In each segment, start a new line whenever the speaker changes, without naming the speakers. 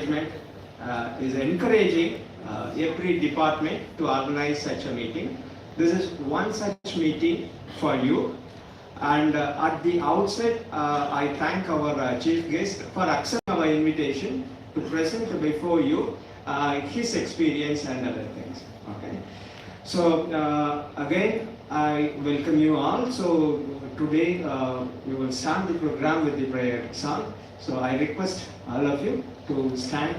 management is encouraging every department to organize such a meeting. This is one such meeting for you. And at the outset, I thank our chief guest for accepting our invitation to present before you his experience and other things. Okay. So again, I welcome you all. So today we will start the program with the prayer song. So I request all of you to stand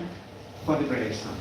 for the prayer song.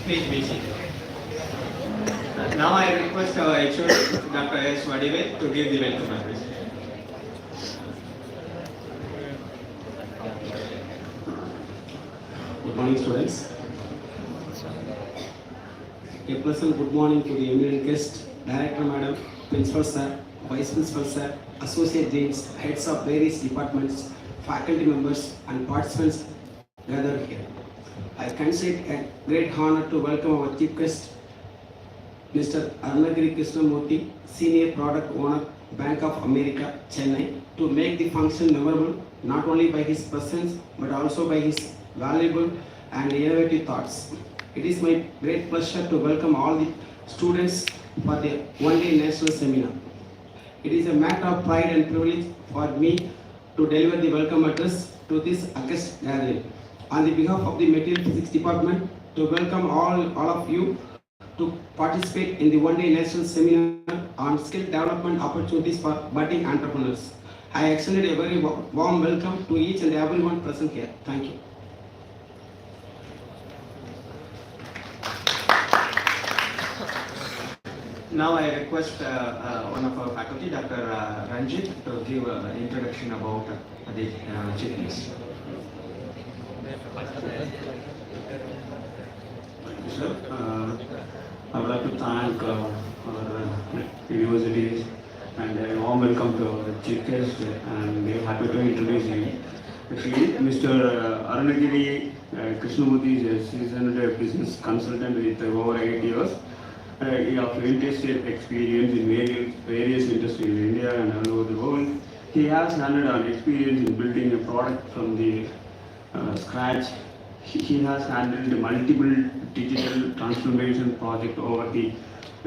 Please be seated. Now I request our HOD, Dr. S. Vadivel, to give the welcome address.
Good morning, students. A pleasant good morning to the eminent guest, Director Madam, Principal Sir, Vice Principal Sir, Associate Deans, heads of various departments, faculty members, and participants gathered here. I consider it a great honor to welcome our chief guest, Mr. Arunagiri Krishnamurthy, Senior Product Owner, Bank of America, Chennai, to make the function memorable not only by his presence but also by his valuable and innovative thoughts. It is my great pleasure to welcome all the students for the one-day national seminar. It is a matter of pride and privilege for me to deliver the welcome address to this august gathering. On the behalf of the Material Physics Department, to welcome all of you to participate in the one-day national seminar on skill development opportunities for budding entrepreneurs. I extend a very warm welcome to each and everyone present here. Thank you.
Now I request one of our faculty, Dr. Ranjit, to give an introduction about the chief guest.
Thank you, sir. I would like to thank our universities and a warm welcome to our chief guest, and we are happy to introduce him. Actually, Mr. Arunagiri Krishnamurthy is a seasoned business consultant with over 8 years of internship experience in various industries in India and all over the world. He has handled experience in building a product from the scratch. He has handled multiple digital transformation projects over the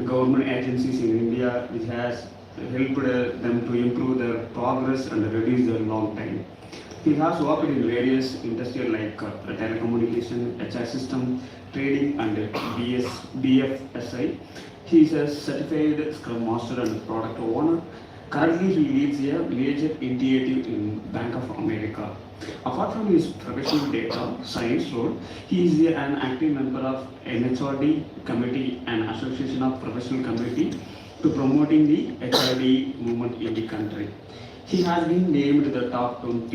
government agencies in India, which has helped them to improve their progress and reduce their long time. He has worked in various industries like telecommunication, HR system, trading, and BFSI. He is a certified Scrum Master and product owner. Currently, he leads a major initiative in Bank of America. Apart from his professional data science role, he is an active member of NHRD committee and Association of Professional Committee to promoting the HRD movement in the country. He has been named the top 200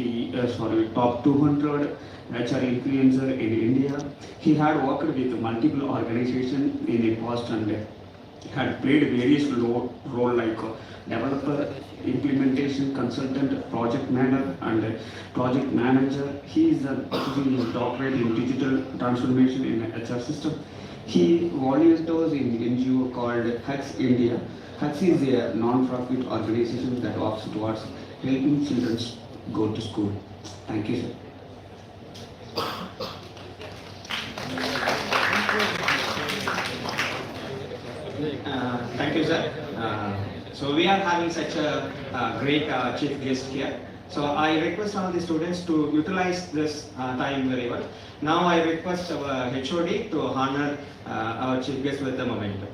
HR influencer in India. He had worked with multiple organizations in the past and had played various roles like developer, implementation consultant, project manager. He is a doctorate in digital transformation in HR system. He volunteers in NGO called Hugs India. Hugs is a non-profit organization that works towards helping children go to school. Thank you, sir.
Thank you, sir. So we are having such a great chief guest here. So I request all the students to utilize this time very well. Now I request our HOD to honor our chief guest with the memento.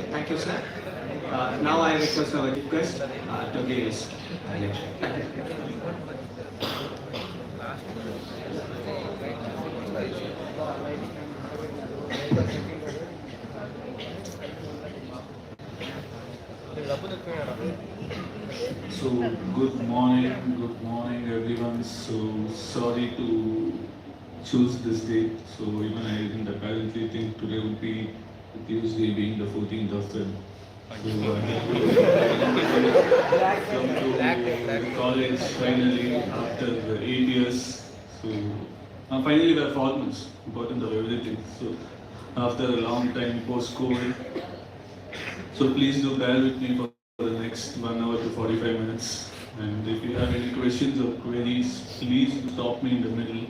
Thank you, sir. Now I request our chief guest to give his lecture.
So good morning everyone. So sorry to choose this date. So even I didn't apparently think today would be Tuesday being the 14th of Feb. So come to college finally after 8 years. So finally we are formals, important of everything. So after a long time post-COVID. So please do bear with me for the next 1 hour to 45 minutes. And if you have any questions or queries, please stop me in the middle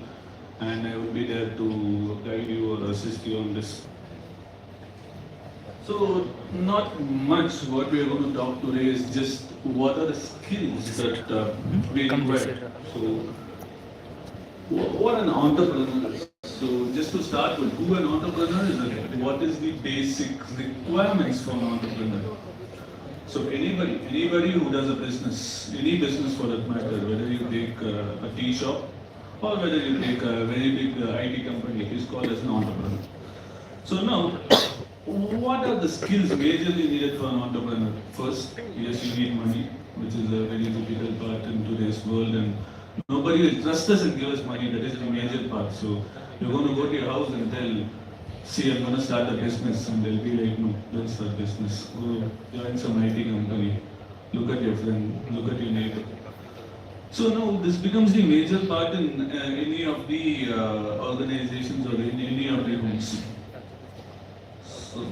and I will be there to guide you or assist you on this. So not much what we are going to talk today is just what are the skills that we require. So what an entrepreneur is. So just to start with, who an entrepreneur is and what is the basic requirements for an entrepreneur. So anybody who does a business, any business for that matter, whether you take a tea shop or whether you take a very big IT company, is called as an entrepreneur. So now, what are the skills majorly needed for an entrepreneur? First, yes, you need money, which is a very difficult part in today's world, and nobody will trust us and give us money. That is the major part. So you're going to go to your house and tell, see, I'm going to start a business, and they'll be like, no, don't start business. Go join some IT company. Look at your friend, look at your neighbor. So now this becomes the major part in any of the organizations or in any of the homes. So,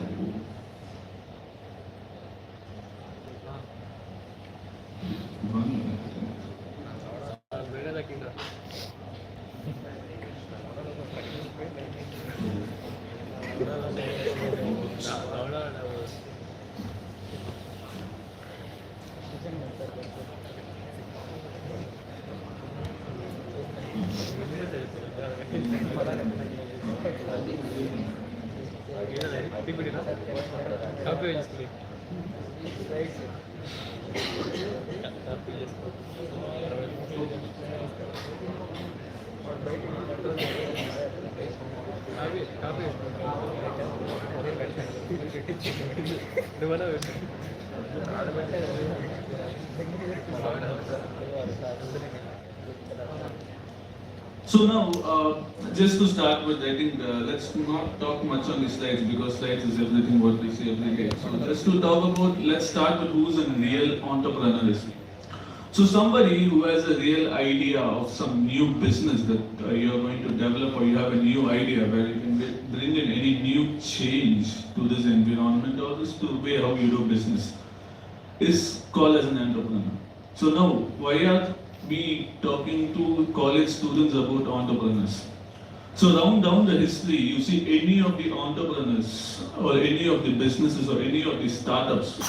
So now, just to start with, I think let's not talk much on the slides because slides is everything what we see every day. So just to talk about, let's start with who's a real entrepreneur is. So somebody who has a real idea of some new business that you're going to develop, or you have a new idea where you can bring in any new change to this environment or this to way how you do business, is called as an entrepreneur. So now, why are we talking to college students about entrepreneurs? So down the history, you see any of the entrepreneurs or any of the businesses or any of the startups,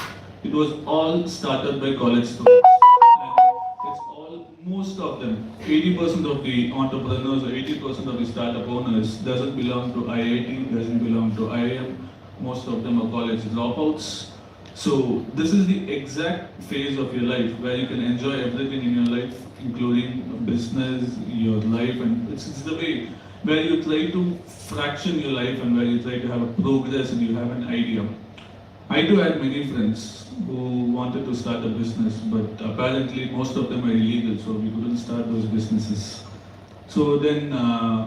it was all started by college students. And it's all, most of them, 80% of the entrepreneurs or 80% of the startup owners doesn't belong to IIT, doesn't belong to IIM. Most of them are college dropouts. So this is the exact phase of your life where you can enjoy everything in your life, including business, your life, and it's the way where you try to fraction your life and where you try to have a progress and you have an idea. I do have many friends who wanted to start a business, but apparently most of them are illegal, so we couldn't start those businesses. So then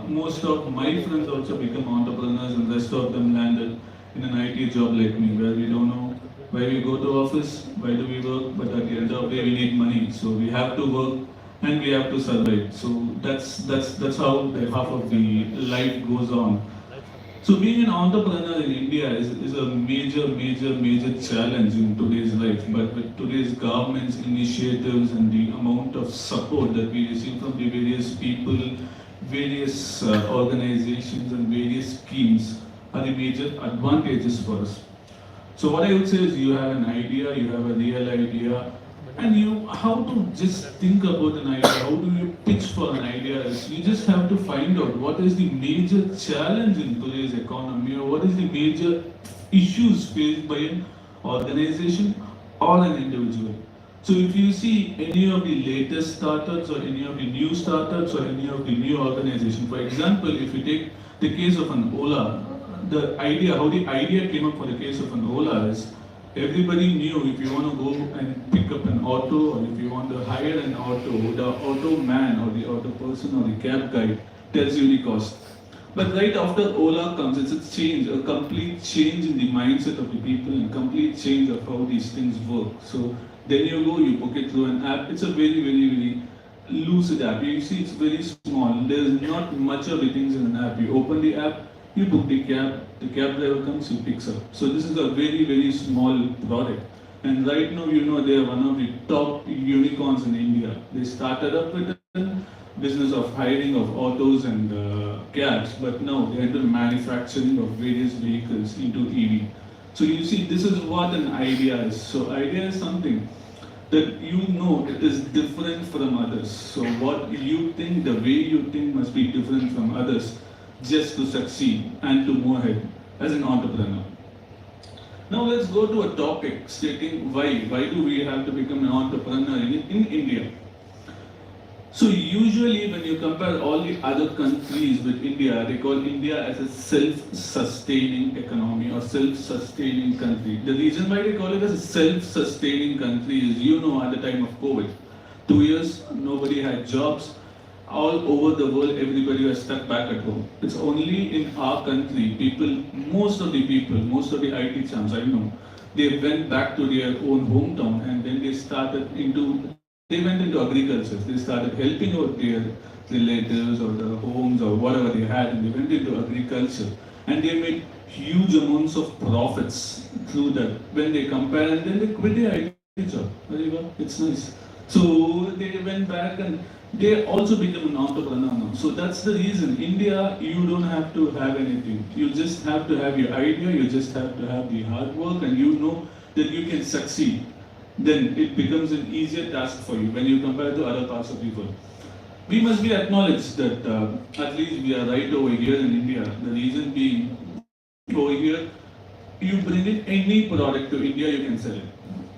most of my friends also become entrepreneurs and rest of them landed in an IT job like me, where we don't know why we go to office, why do we work, but at the end of the day we need money, so we have to work and we have to survive. So that's how the half of the life goes on. So being an entrepreneur in India is a major challenge in today's life. But with today's government's initiatives and the amount of support that we receive from the various people, various organizations and various schemes are the major advantages for us. So what I would say is you have an idea, you have a real idea, and you how to just think about an idea, how do you pitch for an idea is you just have to find out what is the major challenge in today's economy or what is the major issues faced by an organization or an individual. So if you see any of the latest startups or any of the new startups or any of the new organizations, for example, if you take the case of an Ola, how the idea came up for the case of an Ola is everybody knew if you want to go and pick up an auto or if you want to hire an auto, the auto man or the auto person or the cab guy tells you the cost. But right after Ola comes, it's a change, a complete change in the mindset of the people and complete change of how these things work. So then you go, you book it through an app. It's a very lucid app. You see, it's very small. There's not much of the things in an app. You open the app, you book the cab driver comes, he picks up. So this is a very small product. And right now, you know, they are one of the top unicorns in India. They started up with a business of hiring of autos and cabs, but now they enter manufacturing of various vehicles into EV. So you see, this is what an idea is. So idea is something that you know it is different from others. So what you think, the way you think must be different from others just to succeed and to move ahead as an entrepreneur. Now let's go to a topic stating why do we have to become an entrepreneur in India. So usually when you compare all the other countries with India, they call India as a self-sustaining economy or self-sustaining country. The reason why they call it as a self-sustaining country is, you know, at the time of COVID, 2 years, nobody had jobs. All over the world, everybody was stuck back at home. It's only in our country, most of the IT champs I know, they went back to their own hometown and then they went into agriculture. They started helping out their relatives or the homes or whatever they had, and they went into agriculture. And they made huge amounts of profits through that. When they compare, and then they quit their IT job. It's nice. So they went back and they also become an entrepreneur now. So that's the reason. India, you don't have to have anything. You just have to have your idea, you just have to have the hard work, and you know that you can succeed. Then it becomes an easier task for you when you compare to other parts of the world. We must be acknowledged that at least we are right over here in India. The reason being, over here, you bring in any product to India, you can sell it.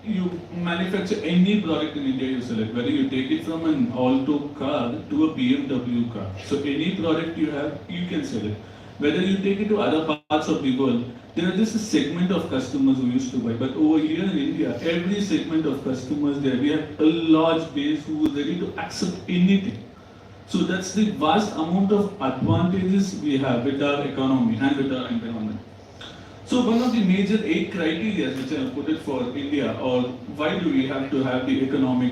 You manufacture any product in India, you sell it. Whether you take it from an Alto car to a BMW car. So any product you have, you can sell it. Whether you take it to other parts of the world, there are just a segment of customers who used to buy. But over here in India, every segment of customers there, we have a large base who is ready to accept anything. So that's the vast amount of advantages we have with our economy and with our environment. So one of the major 8 criteria which I have put it for India, or why do we have to have the economic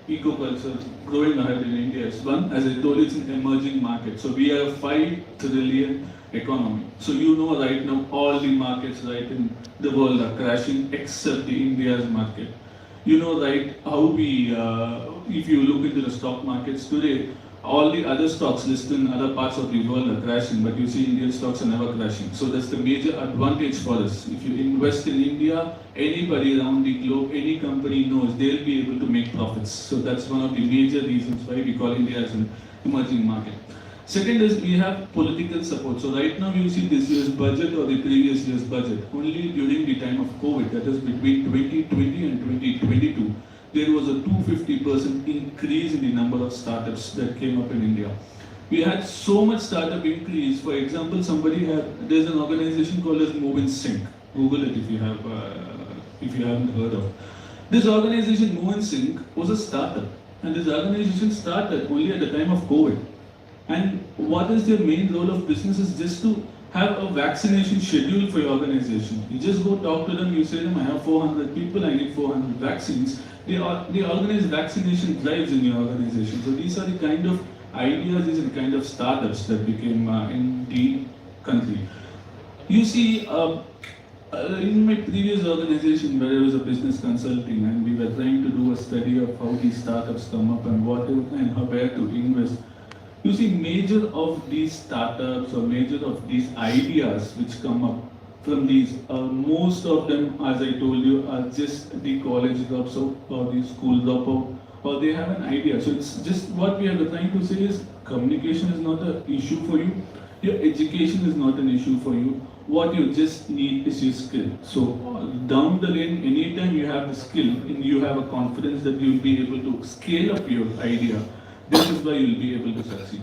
eco-culture growing ahead in India is one, as I told you, it's an emerging market. So we have 5 trillion economy. So you know right now all the markets right in the world are crashing except the India's market. You know right how we, if you look into the stock markets today, all the other stocks listed in other parts of the world are crashing, but you see Indian stocks are never crashing. So that's the major advantage for us. If you invest in India, anybody around the globe, any company knows they'll be able to make profits. So that's one of the major reasons why we call India as an emerging market. Second is we have political support. So right now you see this year's budget or the previous year's budget. Only during the time of COVID, that is between 2020 and 2022, there was a 250% increase in the number of startups that came up in India. We had so much startup increase. For example, there's an organization called as Move in Sync. Google it if you haven't heard of. This organization Move in Sync was a startup, and this organization started only at the time of COVID. And what is their main role of business is just to have a vaccination schedule for your organization. You just go talk to them, you say to them, I have 400 people, I need 400 vaccines. They organize vaccination drives in your organization. So these are the kind of ideas, these are the kind of startups that became in the country. You see, in my previous organization where I was a business consulting, and we were trying to do a study of how these startups come up and where to invest. You see, major of these startups or major of these ideas which come up from these, most of them, as I told you, are just the college dropout or the school dropout, or they have an idea. So it's just what we are trying to say is communication is not an issue for you. Your education is not an issue for you. What you just need is your skill. So down the lane, anytime you have the skill and you have a confidence that you will be able to scale up your idea, this is why you will be able to succeed.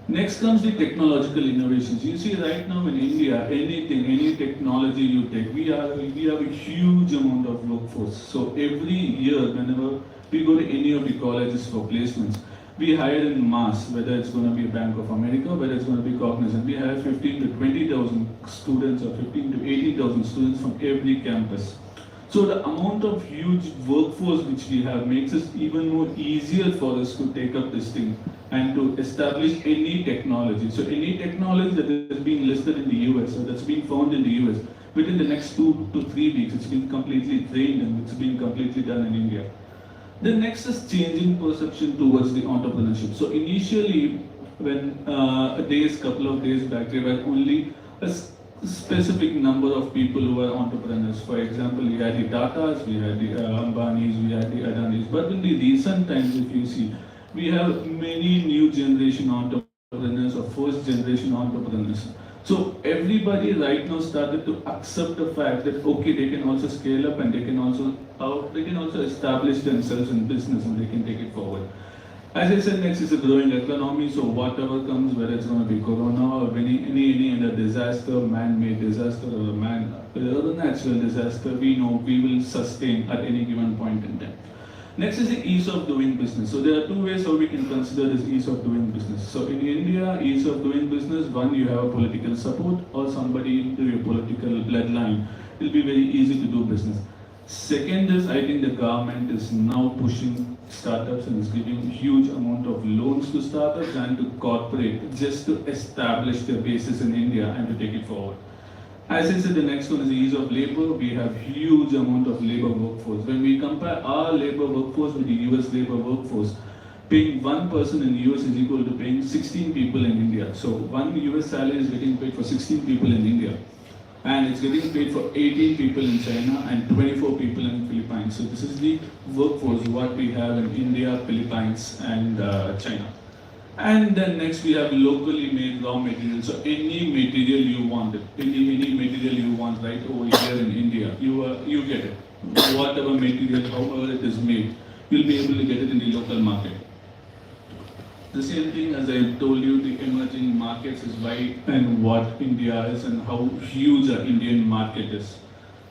Next comes the technological innovations. You see right now in India, any technology you take, we have a huge amount of workforce. So every year, whenever we go to any of the colleges for placements, we hire in mass, whether it's going to be Bank of America, whether it's going to be Cognizant. We hire 15 to 20,000 students or 15 to 18,000 students from every campus. So the amount of huge workforce which we have makes it even more easier for us to take up this thing and to establish any technology. So any technology that is being listed in the US or that's being found in the US, within the next 2 to 3 weeks, it's been completely trained and it's been completely done in India. The next is changing perception towards the entrepreneurship. So initially, when couple of days back, there were only a specific number of people who were entrepreneurs. For example, we had the Tatas, we had the Ambanis, we had the Adanis. But in the recent times, if you see, we have many new generation entrepreneurs or first generation entrepreneurs. So everybody right now started to accept the fact that okay, they can also scale up and they can also establish themselves in business and they can take it forward. As I said, next is a growing economy. So whatever comes, whether it's going to be corona or any other disaster, man-made disaster or a natural disaster, we know we will sustain at any given point in time. Next is the ease of doing business. So there are two ways how we can consider this ease of doing business. So in India, ease of doing business, one, you have a political support or somebody through your political bloodline. It will be very easy to do business. Second is, I think the government is now pushing startups and is giving huge amount of loans to startups and to corporate just to establish their basis in India and to take it forward. As I said, the next one is the ease of labor. We have huge amount of labor workforce. When we compare our labor workforce with the US labor workforce, paying one person in the US is equal to paying 16 people in India. So one US salary is getting paid for 16 people in India. And it's getting paid for 18 people in China and 24 people in Philippines. So this is the workforce what we have in India, Philippines and China. And then next we have locally made raw materials. So any material you want, any material you want right over here in India, you get it. Whatever material, however it is made, you'll be able to get it in the local market. The same thing as I told you, the emerging markets is why and what India is and how huge our Indian market is.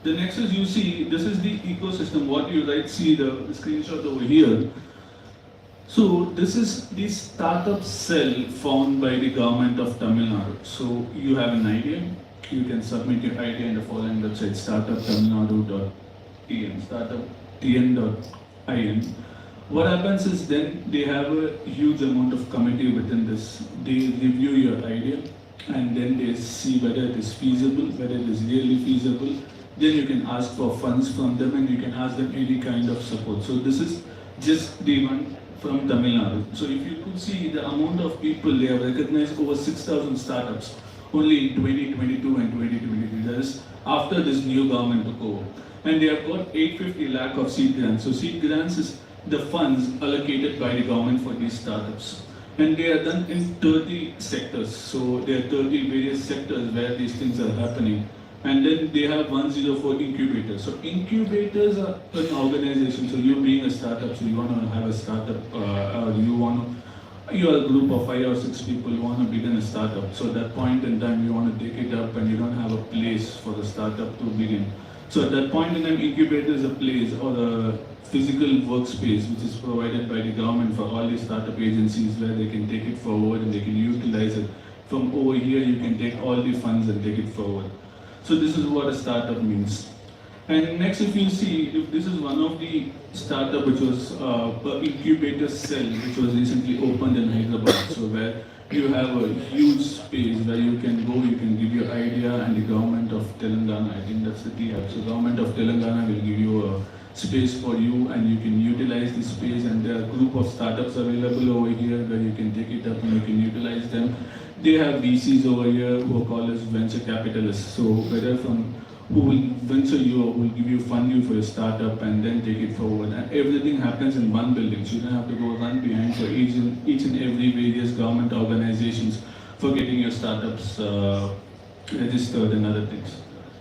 The next is, you see, this is the ecosystem. What you see the screenshot over here. So this is the startup cell found by the government of Tamil Nadu. So you have an idea, you can submit your idea in the following website, startuptamilnadu.in, startuptn.in. What happens is then they have a huge amount of committee within this. They review your idea and then they see whether it is feasible, whether it is really feasible. Then you can ask for funds from them and you can ask them any kind of support. So this is just the one from Tamil Nadu. So if you could see the amount of people, they have recognized over 6,000 startups only in 2022 and 2023. That is after this new government took over. And they have got 850 lakh of seed grants. So seed grants is the funds allocated by the government for these startups. and they are done in 30 sectors. So there are 30 various sectors where these things are happening. And then they have 104 incubators. So incubators are an organization. So you being a startup, so you want to have a startup, or you are a group of 5 or 6 people who want to begin a startup. So at that point in time, you want to take it up and you don't have a place for the startup to begin. So at that point in time, incubator is a place or a physical workspace which is provided by the government for all these startup agencies where they can take it forward and they can utilize it. From over here, you can take all the funds and take it forward. So this is what a startup means. And next, if you see, if this is one of the startup which was an incubator cell which was recently opened in Hyderabad. So where you have a huge space where you can go, you can give your idea, and the government of Telangana, I think that's the TAP. So government of Telangana will give you a space for you, and you can utilize the space. And there are a group of startups available over here where you can take it up and you can utilize them. They have VCs over here who are called as venture capitalists. So whether from who will venture you or will give you funding for your startup and then take it forward. And everything happens in one building, so you don't have to go run behind for each and every various government organizations for getting your startups registered and other things.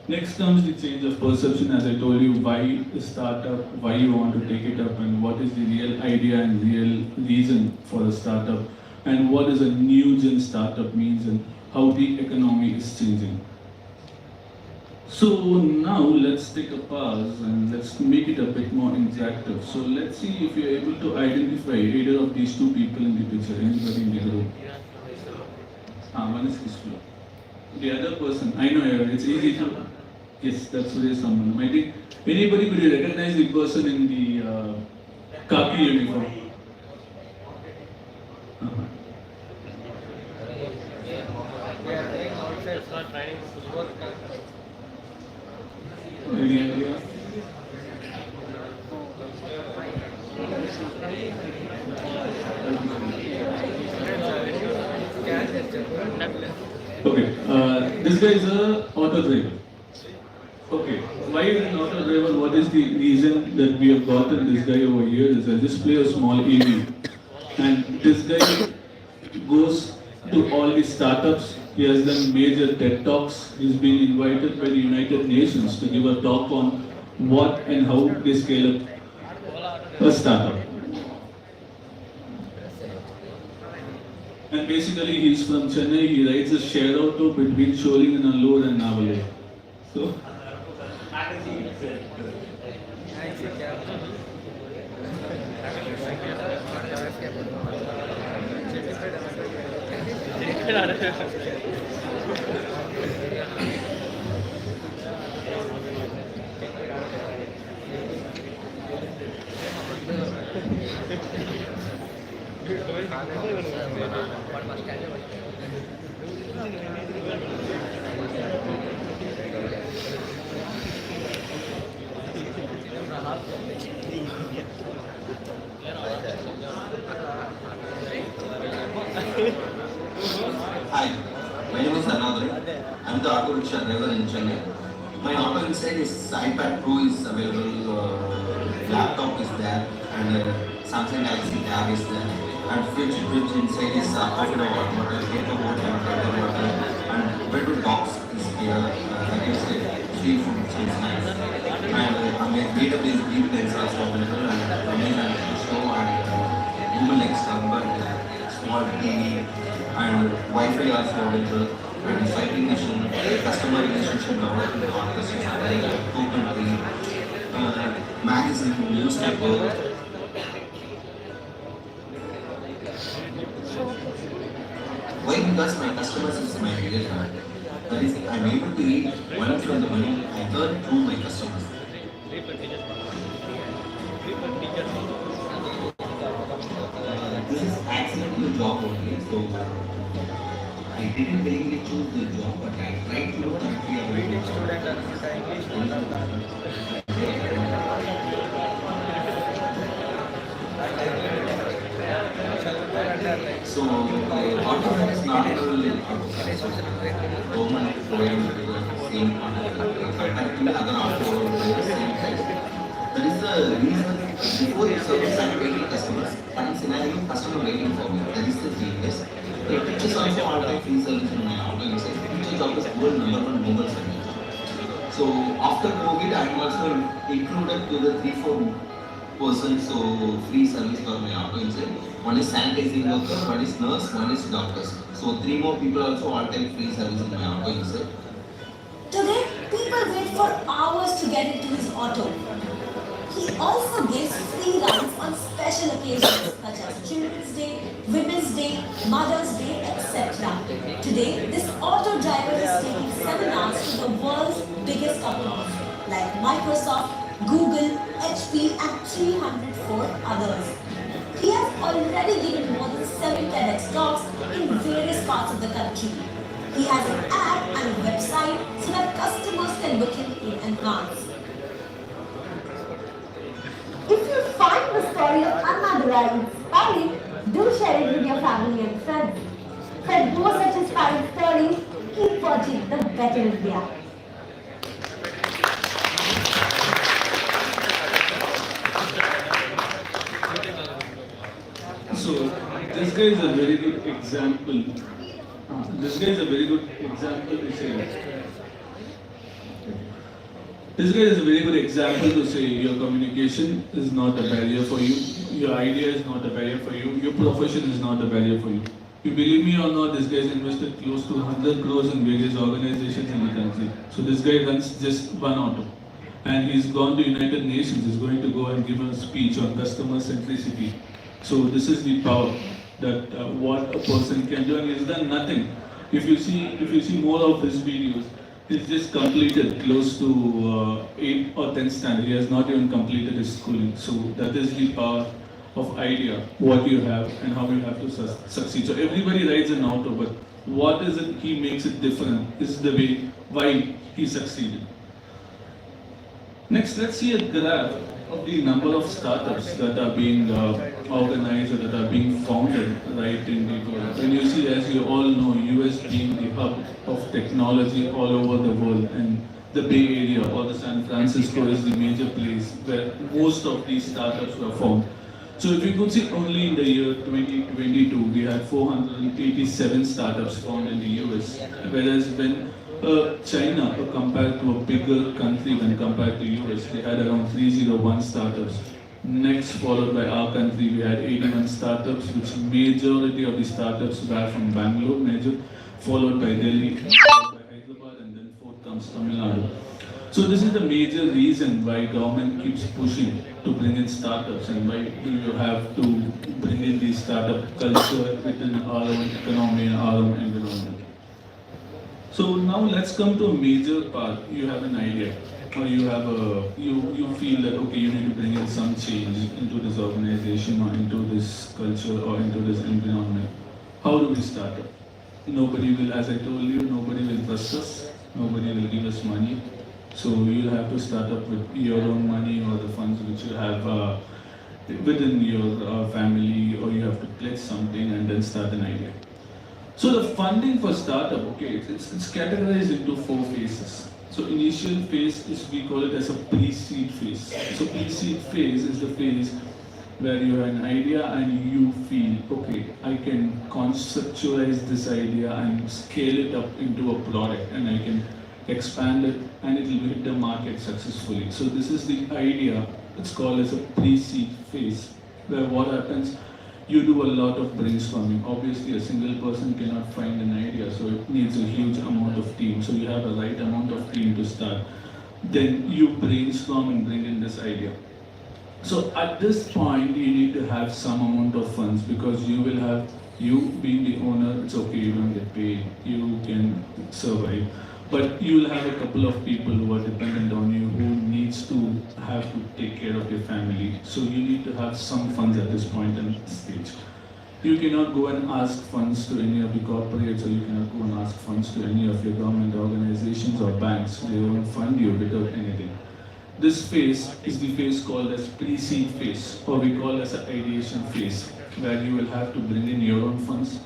Next comes the change of perception, as I told you, why the startup, why you want to take it up, and what is the real idea and real reason for a startup, and what is a new gen startup means, and how the economy is changing. So now let's take a pause and let's make it a bit more interactive. So let's see if you're able to identify either of these two people in the picture, anybody in the group. One is Kishlu. The other person, I know it's easy to, yes, that's Surya Samman. I think anybody could recognize the person in the khaki uniform? Any idea? Okay, this guy is an auto driver. Okay, why is an auto driver? What is the reason that we have gotten this guy over here? Is I'll just play a small EV. And this guy goes to all the startups. He has done major TED Talks. He's been invited by the United Nations to give a talk on what and how they scale up a startup. And basically, he's from Chennai. He rides a share auto between Sholing and Allur and Navale. So,
Hi, my name is Another. I'm the auto rickshaw driver in Chennai. My auto inside is iPad Pro is available, laptop is there, and Samsung Galaxy Tab is there. And fridge inside is outdoor water, gator water, and bedroom box is here. Like I said, street food which is nice. And database deep lens are also available, and Amazon show and Google X number, small TV, and Wi-Fi also available, and cycling machine, customer relationship development office is available, open magazine, newspaper. Why? Because my customers is my real brand. That is, I'm able to eat one from the money I earn through my customers. This is accidental job only, so I didn't willingly choose the job, but I tried to look at So, auto is not only government providing the same contract, other auto the same price. That is the reason before you service and waiting customers, find scenario customer waiting for me. That is the 3S. The pictures also are free service in my outgoing site. Pictures of the world #1 mobile service. So after COVID, I am also included to the 3-4 persons so free service for my outgoing side. One is sanitizing worker, one is nurse, one is doctors. So 3 more people also all time free service in my outgoing side.
Today, people wait for hours to get into his auto. He also gives free rides on special occasions such as Children's Day, Women's Day, Mother's Day, etc. Today, this auto driver is taking seminars to the world's biggest companies like Microsoft, Google, HP and 304 others. He has already given more than 7 TEDx talks in various parts of the country. He has an app and a website so that customers can book him in advance. If you find the story of Annadura inspiring, do share it with your family and friends. For more such inspiring stories, keep watching The Better India.
So this guy is a very good example. This guy is a very good example to say. This guy is a very good example to say your communication is not a barrier for you, your idea is not a barrier for you, your profession is not a barrier for you. You believe me or not, this guy has invested close to 100 crores in various organizations in the country. So this guy runs just one auto. And he's gone to United Nations, he's going to go and give a speech on customer centricity. So this is the power that what a person can do, and he's done nothing. If you see more of his videos, he's just completed close to 8 or 10 standard. He has not even completed his schooling. So that is the power of idea, what you have and how you have to succeed. So everybody rides an auto, but what is it he makes it different is the way why he succeeded. Next, let's see a graph of the number of startups that are being organized or that are being founded right in the world. And you see, as you all know, US being the hub of technology all over the world, and the Bay Area or the San Francisco is the major place where most of these startups were formed. So if you could see, only in the year 2022, we had 487 startups formed in the US, whereas when China, compared to a bigger country when compared to US, they had around 301 startups. Next, followed by our country, we had 81 startups, which majority of the startups were from Bangalore, major, followed by Delhi, followed by Hyderabad, and then fourth comes Tamil Nadu. So this is the major reason why government keeps pushing to bring in startups, and why you have to bring in the startup culture within our own economy and our own environment. So now let's come to a major part. You have an idea, or you have you feel that okay, you need to bring in some change into this organization or into this culture or into this environment. How do we start it? Nobody will, as I told you, nobody will trust us. Nobody will give us money. So you'll have to start up with your own money or the funds which you have within your family, or you have to pledge something and then start an idea. So the funding for startup, okay, it's categorized into 4 phases. So initial phase is, we call it as a pre-seed phase. So pre-seed phase is the phase where you have an idea and you feel, okay, I can conceptualize this idea and scale it up into a product, and I can expand it and it will hit the market successfully. So this is the idea. It's called as a pre-seed phase, where what happens, you do a lot of brainstorming. Obviously, a single person cannot find an idea, so it needs a huge amount of team. So you have a right amount of team to start. Then you brainstorm and bring in this idea. So at this point, you need to have some amount of funds, because you will have, you being the owner, it's okay, you don't get paid, you can survive. But you will have a couple of people who are dependent on you, who needs to have to take care of your family. So you need to have some funds at this point in stage. You cannot go and ask funds to any of the corporates, or you cannot go and ask funds to any of your government organizations or banks. They won't fund you without anything. This phase is the phase called as pre-seed phase, or we call as an ideation phase, where you will have to bring in your own funds,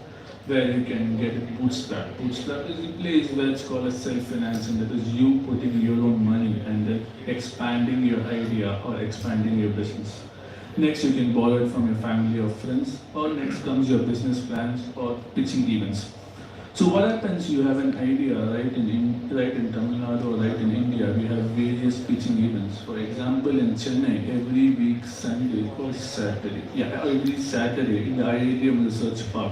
where you can get it bootstrap. Bootstrap is the place where it's called as self-financing, that is you putting your own money and then expanding your idea or expanding your business. Next, you can borrow it from your family or friends. Or next comes your business plans or pitching events. So what happens? You have an idea, right in Tamil Nadu or right in India, we have various pitching events. For example, in Chennai, every week Sunday or Saturday, every Saturday in the IITM Research Park,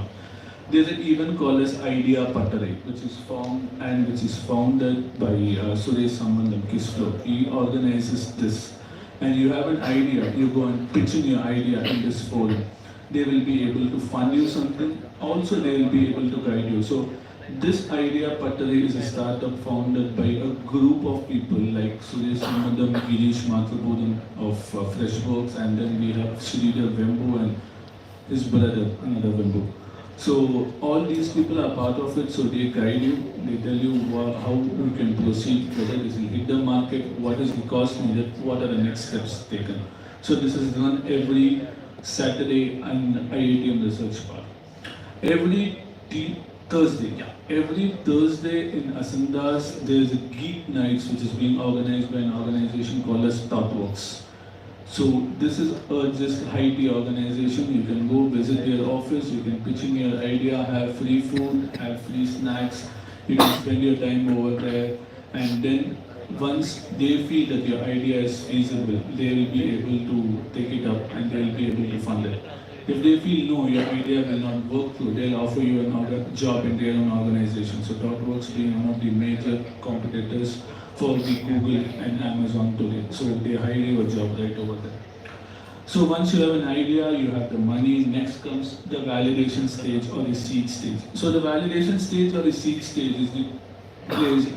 there's an event called as Idea Pattare, which is formed and which is founded by Suresh Sambandam Kislo. He organizes this, and you have an idea. You go and pitch in your idea in this forum. They will be able to fund you something. Also, they will be able to guide you. So, this Idea Pattare is a startup founded by a group of people like Suresh Sambandam, Girish Mathrubodhan of Freshworks, and then we have Sridhar Vembu and his brother, another Vembu. So all these people are part of it, so they guide you, they tell you how you can proceed, whether this will hit the market, what is the cost needed, what are the next steps taken. So this is done every Saturday in IITM Research Park. Every Thursday in Asandas, there is a Geek Nights which is being organized by an organization called as ThoughtWorks. So this is a just high tea organization. You can go visit their office, you can pitch in your idea, have free food, have free snacks, you can spend your time over there, and then once they feel that your idea is feasible, they will be able to take it up and they will be able to fund it. If they feel no, your idea will not work through, they'll offer you another job in their own organization. So ThoughtWorks being one of the major competitors for the Google and Amazon today. So they hire you a job right over there. So once you have an idea, you have the money, next comes the validation stage or the seed stage. So the validation stage or the seed stage is the place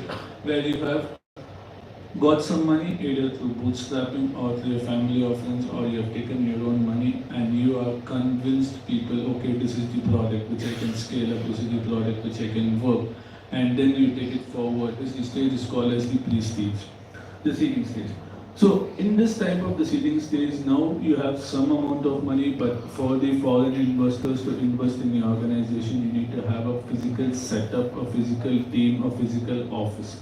where you have got some money either through bootstrapping or through your family or friends, or you have taken your own money and you are convinced people, okay, this is the product which I can scale up, this is the product which I can work, and then you take it forward. This stage is called as the pre-stage, the seeding stage. So in this type of the seeding stage, now you have some amount of money, but for the foreign investors to invest in your organization, you need to have a physical setup, a physical team, a physical office.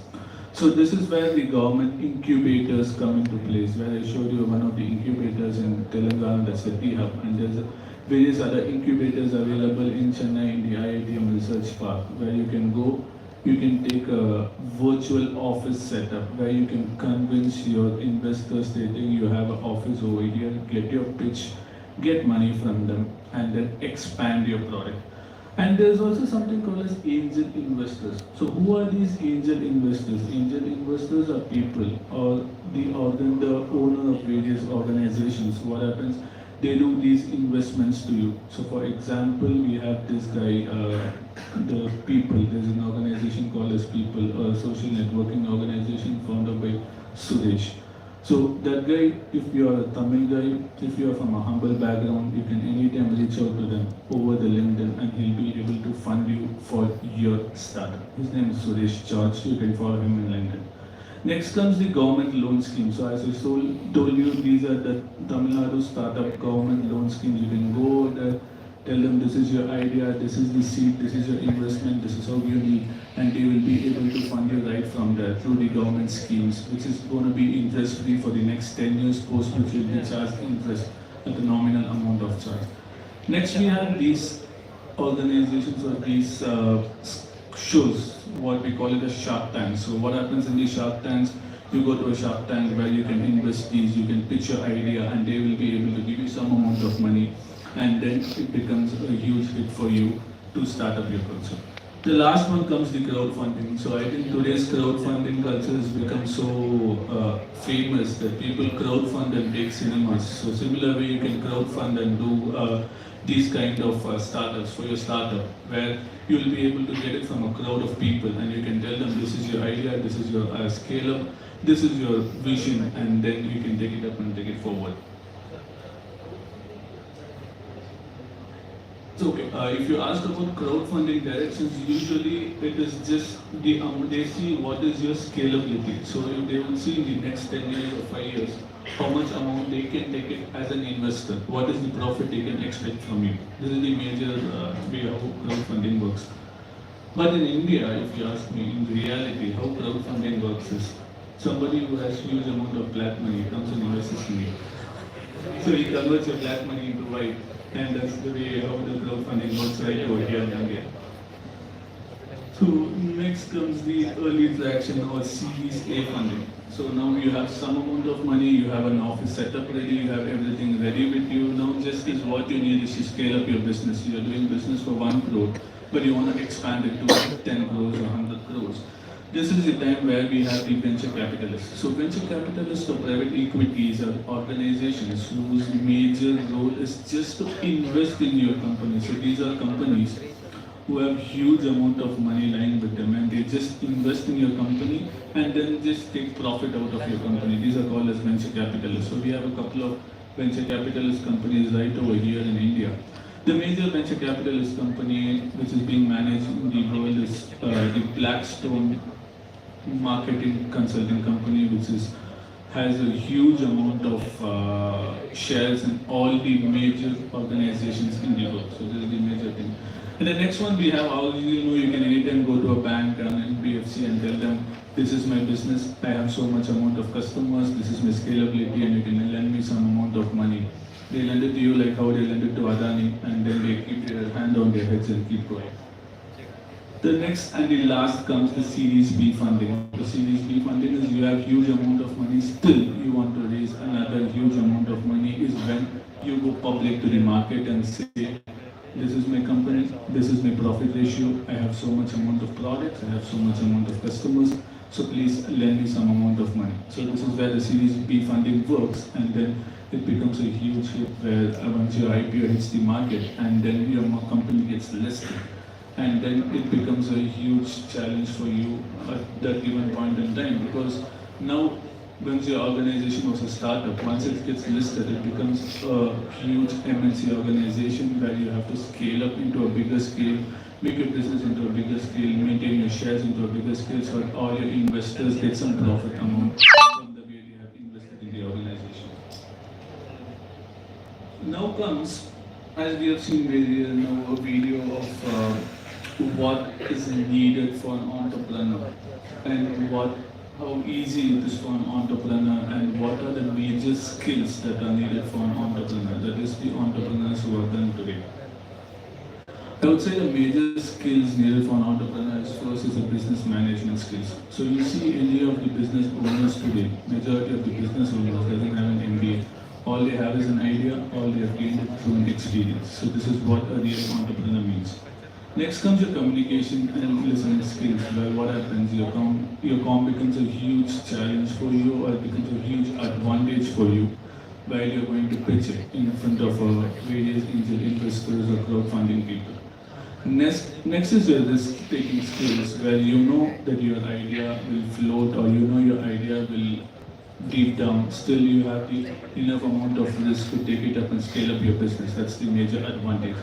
So this is where the government incubators come into place, where I showed you one of the incubators in Telangana, that's the T-Hub, and there's various other incubators available in Chennai in the IITM Research Park, where you can go, you can take a virtual office setup, where you can convince your investors stating you have an office over here, get your pitch, get money from them, and then expand your product. And there's also something called as angel investors. So who are these angel investors? Angel investors are people or the owner of various organizations. What happens? They do these investments to you. So for example, we have this guy, the People. There's an organization called as People, a social networking organization founded by Suresh. So that guy, if you are a Tamil guy, if you are from a humble background, you can anytime reach out to them over the LinkedIn and he'll be able to fund you for your startup. His name is Suresh George. You can follow him in LinkedIn. Next comes the government loan scheme. So as I told you, these are the Tamil Nadu startup government loan schemes. You can go there, tell them this is your idea, this is the seed, this is your investment, this is how you need, and they will be able to fund you right from there through the government schemes, which is going to be interest free for the next 10 years post, which will be charged interest at the nominal amount of charge. Next we have these organizations or these shows, what we call it as Shark Tanks. So what happens in these Shark Tanks, you go to a Shark Tank where you can invest these, you can pitch your idea and they will be able to give you some amount of money, and then it becomes a huge hit for you to start up your culture. The last one comes the crowdfunding. So I think today's crowdfunding culture has become so famous that people crowdfund and take cinemas. So similar way you can crowdfund and do these kind of startups for your startup, where you will be able to get it from a crowd of people and you can tell them this is your idea, this is your scale up, this is your vision, and then you can take it up and take it forward. So, okay, if you ask about crowdfunding directions, usually it is just they see what is your scalability. So they will see in the next 10 years or 5 years how much amount they can take it as an investor. What is the profit they can expect from you? This is the major way how crowdfunding works. But in India, if you ask me, in reality, how crowdfunding works is somebody who has huge amount of black money comes and invests in you. So he converts your black money into white, and that's the way how the crowdfunding works right over here in India. So next comes the early traction or Series A funding. So now you have some amount of money, you have an office set up ready, you have everything ready with you. Now just is what you need is to scale up your business. You are doing business for 1 crore, but you want to expand it to 10 crores or 100 crores. This is the time where we have the venture capitalists. So venture capitalists or private equities are organizations whose major role is just to invest in your company. So these are companies who have huge amount of money lying with them, and they just invest in your company and then just take profit out of your company. These are called as venture capitalists. So we have a couple of venture capitalist companies right over here in India. The major venture capitalist company which is being managed in the world is the Blackstone marketing consulting company, which has a huge amount of shares in all the major organizations in the world. So this is the major thing. And the next one we have, how you can anytime go to a bank and NBFC and tell them, this is my business, I have so much amount of customers, this is my scalability, and you can lend me some amount of money. They lend it to you like how they lend it to Adani, and then they keep their hand on their heads and keep going. The next and the last comes the Series B funding. The Series B funding is you have huge amount of money, still you want to raise another huge amount of money is when you go public to the market and say, this is my company, this is my profit ratio, I have so much amount of products, I have so much amount of customers, so please lend me some amount of money. So this is where the Series B funding works, and then it becomes a huge hit where once your IPO hits the market and then your company gets listed. And then it becomes a huge challenge for you at that given point in time, because now once your organization was a startup, once it gets listed, it becomes a huge MNC organization where you have to scale up into a bigger scale, make your business into a bigger scale, maintain your shares into a bigger scale so that all your investors get some profit amount from the way they have invested in the organization. Now comes, as we have seen a video of what is needed for an entrepreneur and how easy it is for an entrepreneur and what are the major skills that are needed for an entrepreneur, that is the entrepreneurs who are done today. I would say the major skills needed for an entrepreneur is first is the business management skills. So you see any of the business owners today, majority of the business owners doesn't have an MBA. All they have is an idea, all they have gained it through an experience. So this is what a real entrepreneur means. Next comes your communication and listening skills. Well, what happens? Your com becomes a huge challenge for you, or it becomes a huge advantage for you while you're going to pitch it in front of various angel investors or crowdfunding people. Next is your risk-taking skills, where you know that your idea will float, or you know your idea will deep down. Still, you have the enough amount of risk to take it up and scale up your business. That's the major advantage.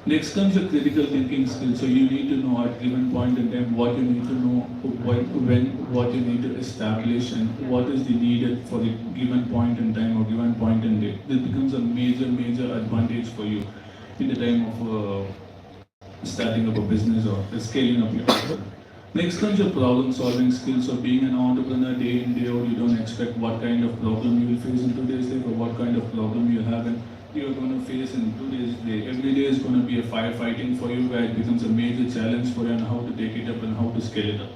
Next comes your critical thinking skills. So you need to know at given point in time what you need to know, what you need to establish, and what is the needed for the given point in time or given point in day. This becomes a major advantage for you in the time of starting up a business or scaling up your business. Next comes your problem solving skills. So being an entrepreneur day in, day out, you don't expect what kind of problem you will face in today's life or what kind of problem you have and you are going to face in today's day. Every day is going to be a firefighting for you, where it becomes a major challenge for you on how to take it up and how to scale it up.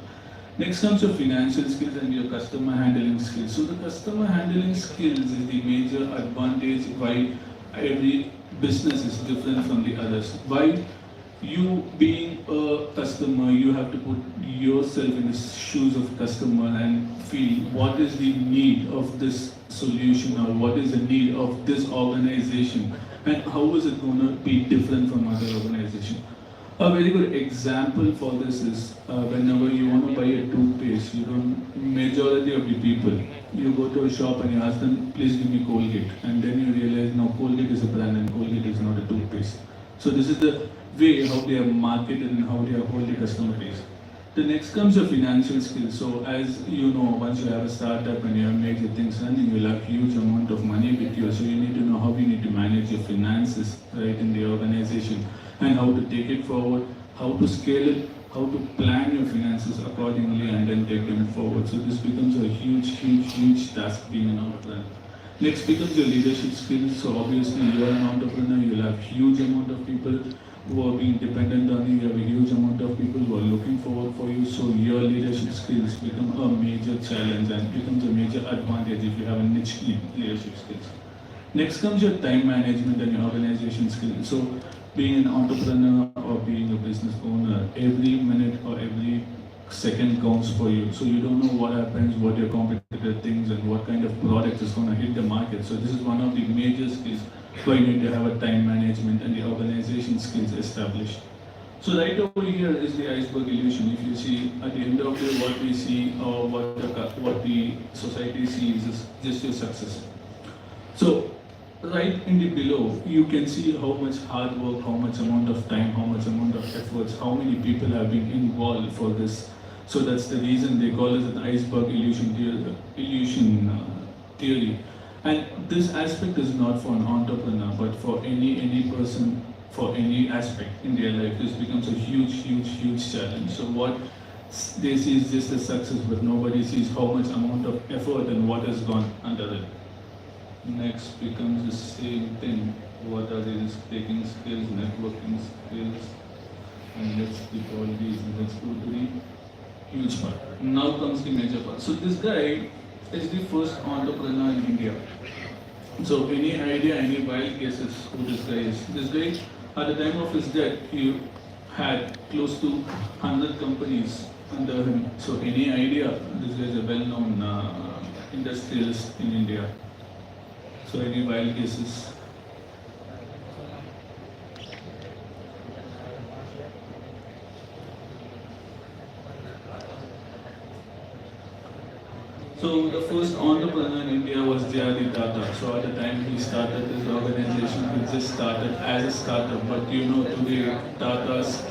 Next comes your financial skills and your customer handling skills. So the customer handling skills is the major advantage why every business is different from the others. Why you being a customer, you have to put yourself in the shoes of customer and feel what is the need of this solution or what is the need of this organization and how is it going to be different from other organizations. A very good example for this is whenever you want to buy a toothpaste, majority of the people, you go to a shop and you ask them, please give me Colgate, and then you realize no, Colgate is a brand and Colgate is not a toothpaste. So this is the way how they are marketed and how they are holding customer base. The next comes your financial skills. So as you know, once you have a startup and you have major things running, you will have huge amount of money with you. So you need to know how you need to manage your finances right in the organization and how to take it forward, how to scale it, how to plan your finances accordingly and then take them forward. So this becomes a huge task being an entrepreneur. Next becomes your leadership skills. So obviously you are an entrepreneur, you'll have huge amount of people who are being dependent on you, you have a huge amount of people who are looking forward for you. So your leadership skills become a major challenge and becomes a major advantage if you have a niche in leadership skills. Next comes your time management and your organization skills. So being an entrepreneur or being a business owner, every minute or every second counts for you. So you don't know what happens, what your competitor thinks, and what kind of product is going to hit the market. So this is one of the major skills where you need to have a time management and the organization skills established. So right over here is the iceberg illusion. If you see at the end of it, what we see or what the society sees is just your success. So right in the below, you can see how much hard work, how much amount of time, how much amount of efforts, how many people have been involved for this. So that's the reason they call it an iceberg illusion theory. And this aspect is not for an entrepreneur, but for any person, for any aspect in their life. This becomes a huge challenge. So what they see is just the success, but nobody sees how much amount of effort and what has gone under it. Next becomes the same thing. What are the risk-taking skills, networking skills, and let's keep all these. Let's go to the huge part. Now comes the major part. So this guy is the first entrepreneur in India. So any idea, any wild guesses who this guy is? This guy, at the time of his death, he had close to 100 companies under him. So any idea? This guy is a well-known industrialist in India. So any wild guesses? So the first entrepreneur in India was J.R.D. Tata. So at the time he started this organization, he just started as a startup. But you know today Tata's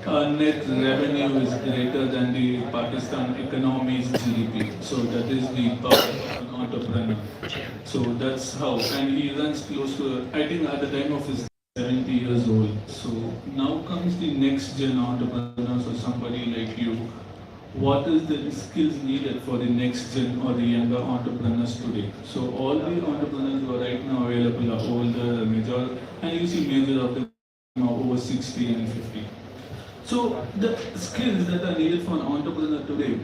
net revenue is greater than the Pakistan economy's GDP. So that is the power of an entrepreneur. So that's how. And he runs close to, I think at the time of his 70 years old. So now comes the next gen entrepreneur, so somebody like you. What is the skills needed for the next gen or the younger entrepreneurs today? So all the entrepreneurs who are right now available are older, major, and you see major of them are over 60 and 50. So the skills that are needed for an entrepreneur today,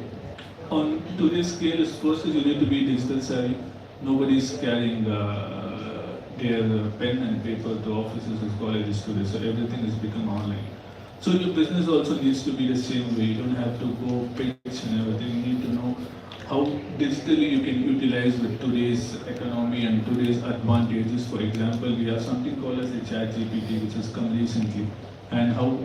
on today's scale, is first is you need to be digital savvy. Nobody is carrying their pen and paper to offices and colleges today, so everything has become online. So your business also needs to be the same way. You don't have to go pitch and everything. You need to know how digitally you can utilize with today's economy and today's advantages. For example, we have something called as the ChatGPT, which has come recently, and how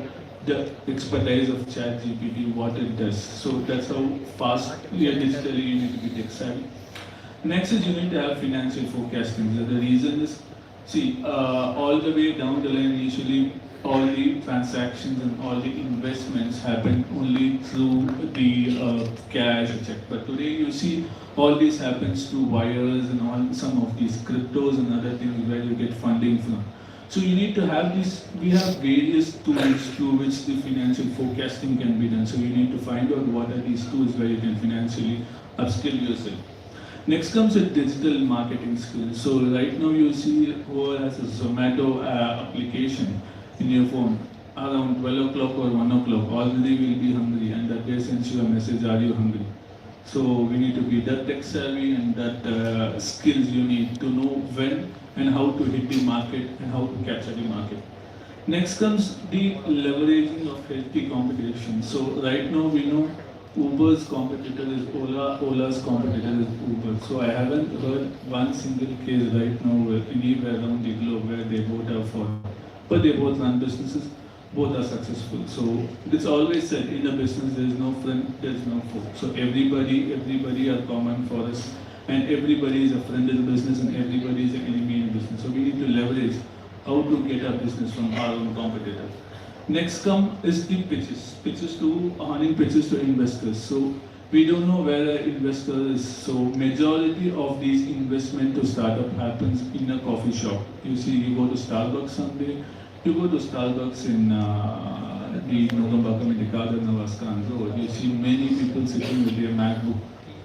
the expertise of ChatGPT, what it does. So that's how fast digitally you need to be tech savvy. Next is you need to have financial forecasting. So the reason is, see, all the way down the line, initially, all the transactions and all the investments happen only through the cash or check. But today you see all this happens through wires and all some of these cryptos and other things where you get funding from. So you need to have this, we have various tools through which the financial forecasting can be done. So you need to find out what are these tools where you can financially upskill yourself. Next comes the digital marketing skills. So right now you see who has a Zomato application in your phone around 12 o'clock or 1 o'clock, already will be hungry, and that day sends you a message, are you hungry? So we need to be that tech savvy and that skills you need to know when and how to hit the market and how to capture the market. Next comes the leveraging of healthy competition. So right now we know Uber's competitor is Ola, Ola's competitor is Uber. So I haven't heard one single case right now anywhere around the globe where they both are for. But they both run businesses, both are successful. So it's always said in a business there is no friend, there is no foe. So everybody are common for us, and everybody is a friend in business and everybody is an enemy in business. So we need to leverage how to get our business from our own competitor. Next is the pitches to earning pitches to investors. So we don't know where an investor is. So majority of these investment to startup happens in a coffee shop. You see, you go to Starbucks someday, you go to Starbucks in the Nogambakam in the Kadir Nawaz Khan Road, you see many people sitting with their MacBook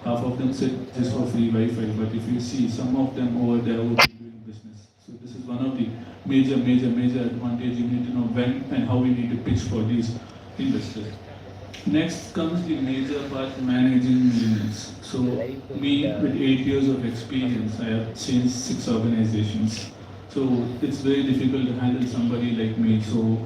Half of them said just for free Wi-Fi, but if you see some of them over there would be doing business. So this is one of the major advantage. You need to know when and how we need to pitch for these investors. Next comes the major part, managing millions. So me with 8 years of experience, I have changed 6 organizations. So it's very difficult to handle somebody like me. So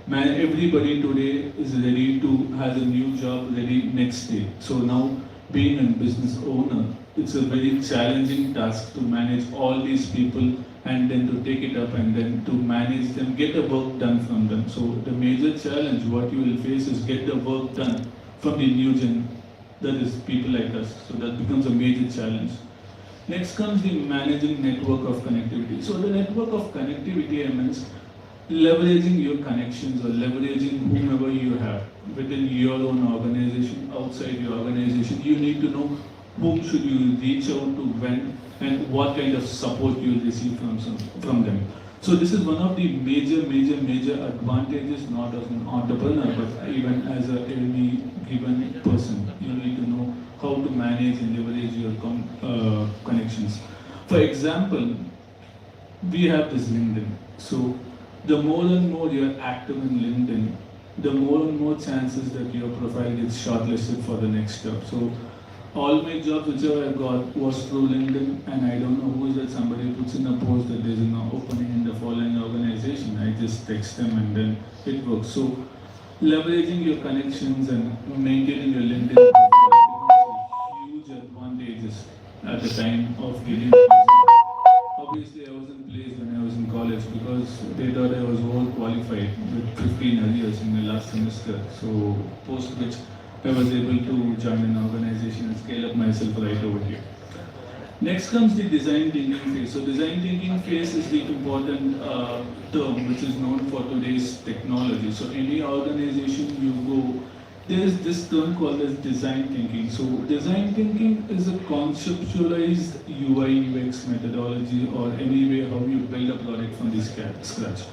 everybody today is ready to have a new job ready next day. So now being a business owner, it's a very challenging task to manage all these people and then to take it up and then to manage them, get the work done from them. So the major challenge what you will face is get the work done from the new gen, that is people like us. So that becomes a major challenge. Next comes the managing network of connectivity. So the network of connectivity means leveraging your connections or leveraging whomever you have within your own organization, outside your organization. You need to know whom should you reach out to when and what kind of support you will receive from them. So this is one of the major advantages, not as an entrepreneur, but even as any given person. You need to know how to manage and leverage your connections. For example, we have this LinkedIn. So the more and more you are active in LinkedIn, the more and more chances that your profile gets shortlisted for the next job. So all my jobs which I got was through LinkedIn, and I don't know who is that somebody puts in a post that there's an opening in the following organization. I just text them and then it works. So leveraging your connections and maintaining your LinkedIn profile becomes huge advantages at the time of getting. Obviously, I wasn't placed when I was in college because they thought I was overqualified with 15 arrears in the last semester. So post which I was able to join an organization and scale up myself right over here. Next comes the design thinking phase. So design thinking phase is the important term which is known for today's technology. So any organization you go, there is this term called as design thinking. So design thinking is a conceptualized UI UX methodology or any way how you build a product from the scratch.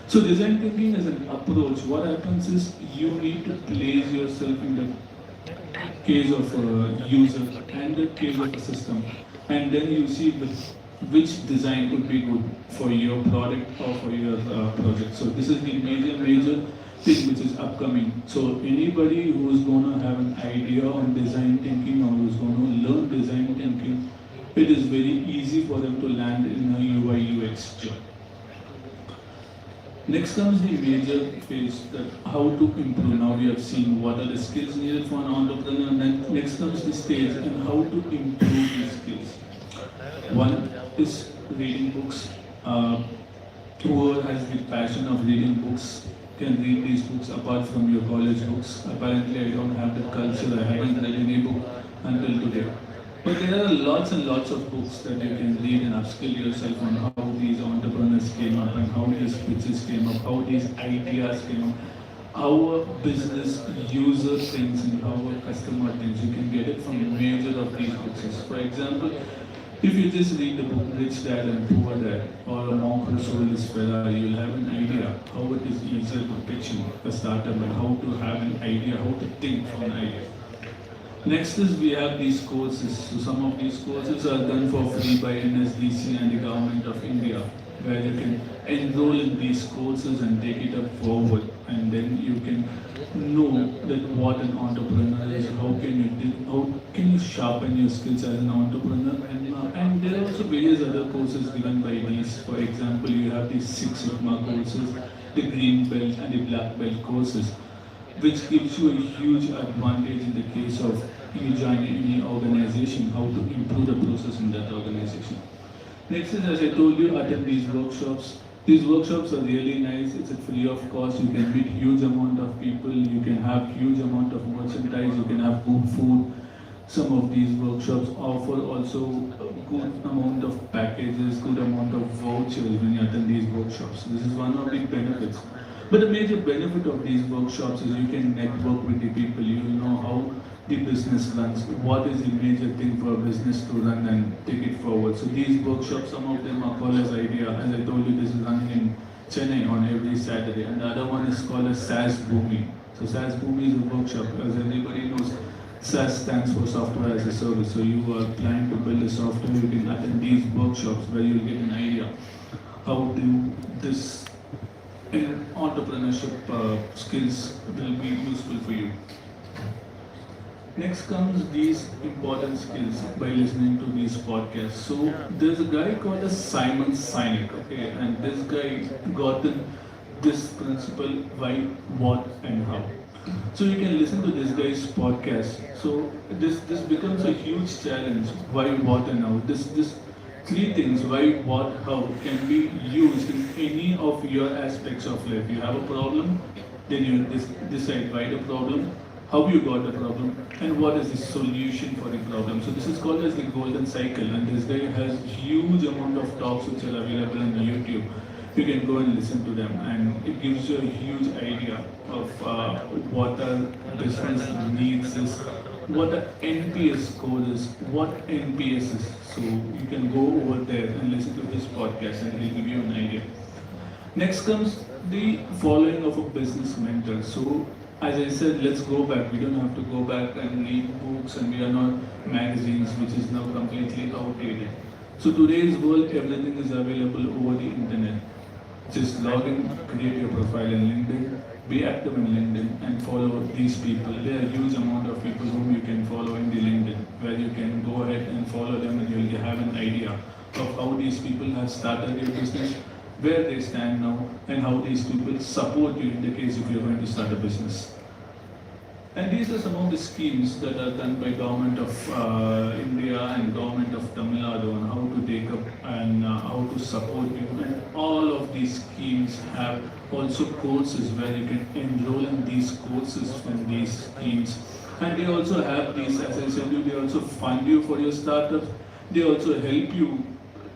So design thinking is an approach. What happens is you need to place yourself in the case of a user and the case of a system, and then you see which design would be good for your product or for your project. So this is the major thing which is upcoming. So anybody who is going to have an idea on design thinking or who is going to learn design thinking, it is very easy for them to land in a UI UX job. Next comes the major phase, that how to improve. Now we have seen what are the skills needed for an entrepreneur, and then next comes the stage and how to improve these skills. One is reading books. Whoever has the passion of reading books can read these books apart from your college books. Apparently I don't have the culture, I haven't read any book until today. But there are lots and lots of books that you can read and upskill yourself on how these entrepreneurs came up and how these pitches came up, how these ideas came up, how a business user thinks and how a customer thinks. You can get it from major of these books. For example, if you just read the book Rich Dad and Poor Dad or A Monk Who Sold His Ferrari, you'll have an idea how it is easier to pitch a startup and how to have an idea, how to think from an idea. Next is we have these courses. So some of these courses are done for free by NSDC and the Government of India, where you can enroll in these courses and take it up forward, and then you can know that what an entrepreneur is, how can you sharpen your skills as an entrepreneur, and there are also various other courses given by these. For example, you have these Six Sigma courses, the Green Belt and the Black Belt courses, which gives you a huge advantage in the case of you joining any organization, how to improve the process in that organization. Next is, as I told you, attend these workshops. These workshops are really nice. It's free of cost. You can meet huge amount of people. You can have huge amount of merchandise. You can have good food. Some of these workshops offer also a good amount of packages, good amount of vouchers when you attend these workshops. This is one of the benefits. But the major benefit of these workshops is you can network with the people. You know how the business runs, what is the major thing for a business to run and take it forward. So these workshops, some of them are called as IDEA. As I told you, this is running in Chennai on every Saturday. And the other one is called as SAS Bhumi. So SAS Bhumi is a workshop. As everybody knows, SaaS stands for software as a service. So you are planning to build a software, you can attend these workshops where you'll get an idea how do this entrepreneurship skills will be useful for you. Next comes these important skills by listening to these podcasts. So there's a guy called as Simon Sinek, okay, and this guy got this principle why, what, and how. So you can listen to this guy's podcast. So this becomes a huge challenge. Why, what, and how. This three things, why, what, how, can be used in any of your aspects of life. You have a problem, then you decide why the problem, how you got the problem, and what is the solution for the problem. So this is called as the golden cycle, and this guy has huge amount of talks which are available on YouTube. You can go and listen to them, and it gives you a huge idea of what a business needs is, what a NPS code is, what NPS is. So you can go over there and listen to this podcast, and it will give you an idea. Next comes the following of a business mentor. So as I said, let's go back. We don't have to go back and read books, and we are not magazines, which is now completely outdated. So today's world, everything is available over the internet. Just log in, create your profile in LinkedIn, be active in LinkedIn, and follow these people. There are a huge amount of people whom you can follow in the LinkedIn, where you can go ahead and follow them, and you'll have an idea of how these people have started their business, where they stand now, and how these people support you in the case if you're going to start a business. And these are some of the schemes that are done by Government of India and Government of Tamil Nadu on how to take up and how to support you. And all of these schemes have also courses where you can enroll in these courses from these schemes. And they also have these, as I said, they also fund you for your startup. They also help you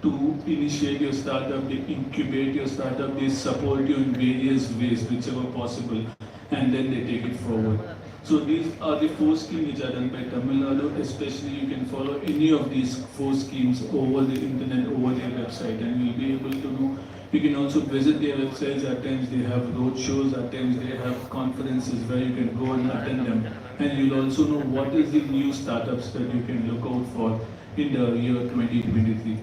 to initiate your startup, they incubate your startup, they support you in various ways, whichever possible, and then they take it forward. So these are the 4 schemes which are done by Tamil Nadu. Especially you can follow any of these 4 schemes over the internet, over their website, and you'll be able to know. You can also visit their websites. At times they have road shows, at times they have conferences where you can go and attend them. And you'll also know what is the new startups that you can look out for in the year 2023.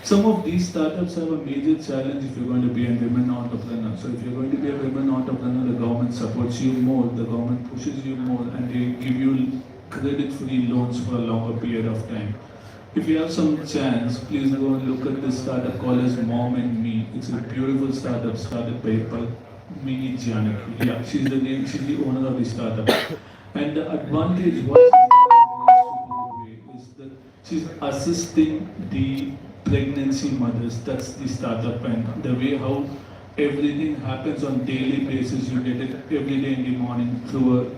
Some of these startups have a major challenge if you're going to be a women entrepreneur. So if you're going to be a women entrepreneur, the government supports you more, the government pushes you more, and they give you credit-free loans for a longer period of time. If you have some chance, please go and look at this startup called as Mom and Me. It's a beautiful startup started by Mini Janaki. Yeah, she's the owner of the startup. And the advantage what is that she's assisting the pregnancy mothers. That's the startup, and the way how everything happens on daily basis. You get it every day in the morning through a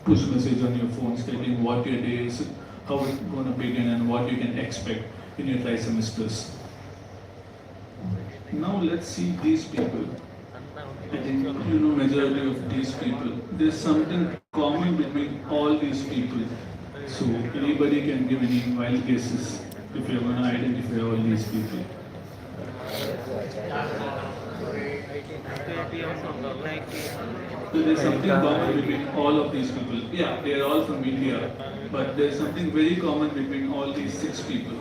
push message on your phone stating what your day is, how it's going to begin, and what you can expect in your trimesters. Now let's see these people. I think you know majority of these people. There's something common between all these people. So anybody can give any wild guesses if you're going to identify all these people. So there's something common between all of these people. Yeah, they're all from India, but there's something very common between all these 6 people.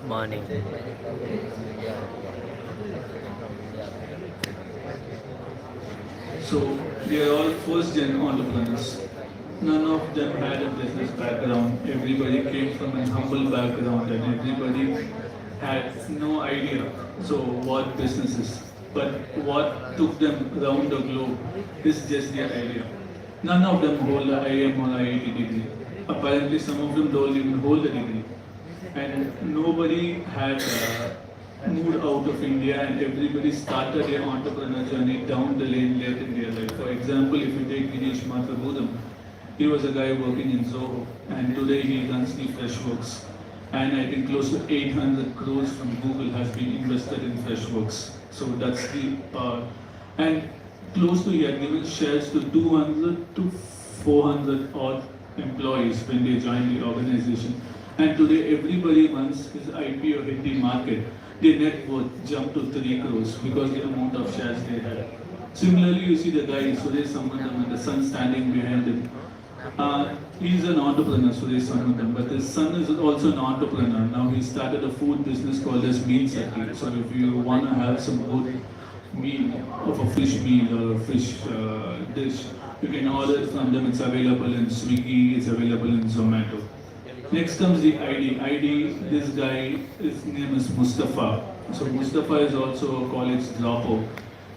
Morning.
So they are all first-gen entrepreneurs. None of them had a business background. Everybody came from a humble background, and everybody had no idea. So what business is? But what took them around the globe is just their idea. None of them hold a IIM or IIT degree. Apparently, some of them don't even hold a degree. And nobody had moved out of India, and everybody started their entrepreneur journey down the lane late in their life. For example, if you take Dinesh Mathur, he was a guy working in Zoho, and today he runs the Freshworks. And I think close to 800 crores from Google has been invested in Freshworks. So that's the power. And close to, he had given shares to 200 to 400 odd employees when they joined the organization. And today everybody once his IPO hit the market, their net worth jumped to 3 crores because the amount of shares they had. Similarly, you see the guy Suresh Sambantam and the son standing behind him. He's an entrepreneur, Suresh Sambantam, but his son is also an entrepreneur. Now he started a food business called as Meal Sati. So if you want to have some good meal of a fish meal or a fish dish, you can order it from them. It's available in Swiggy, it's available in Zomato. Next comes the ID. This guy, his name is Mustafa. So Mustafa is also a college dropout.